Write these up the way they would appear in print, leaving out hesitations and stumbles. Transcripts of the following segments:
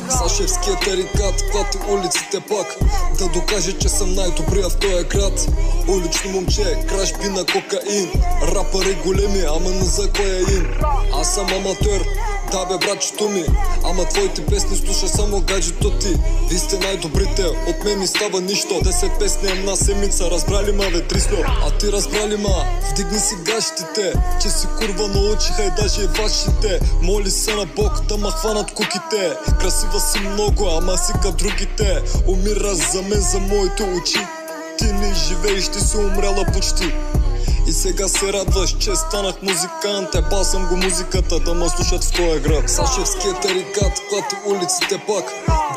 Сашевския тарикат клати улиците пак, да докаже, че съм най-добрия в този град. Улично момче, кражби на кокаин, рапъри големи, ама не за кой е ин. Аз съм аматьор, да бе братчето ми, ама твоите песни слуша само гаджето ти. Ви сте най-добрите, от мен не става нищо. 10 песни една седмица, разбрали ма бе трисло. А ти разбрали ма, вдигни си гащите, че си курва научиха и даже и вашите. Моли се на Бог да ма хванат куките. Красива си много, ама си ка другите. Умираш за мен, за моите очи. Ти не живееш, ти си умряла почти. И сега се радваш, че станах музикант. Ебал съм го музиката, да ме слушат в този град. Сашевския тарикат клати улиците пак,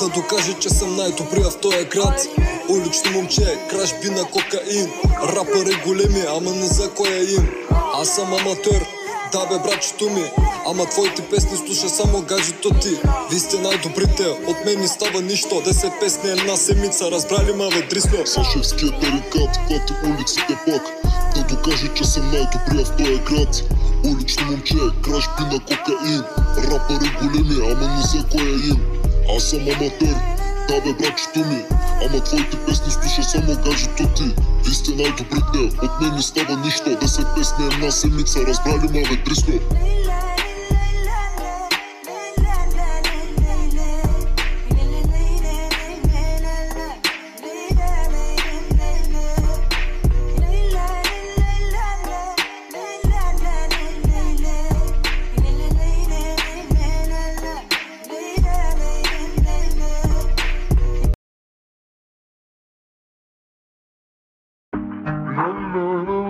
да докаже, че съм най-добрия в този град. Улично момче, кражби на кокаин, рапъри големи, ама не за кой е им. Аз съм аматьор, да бе братчето ми, ама твоите песни слуша само гаджето ти. Ви сте най-добрите, от мен не става нищо. 10 песни една седмица, разбрали ма бе дрисно. Сашевския тарикат клати улиците пак, да докаже, че съм най-добрия в този град. Улично момче, кражби на кокаин, рапъри големи, ама не за кой е им. Аз съм аматьор, да бе братчето ми, ама твоите песни слуша само гаджето ти. Ви сте най-добрите, от мен не става нищо. 10 песни една седмица, разбрали ма бе дрисно. No, no, no.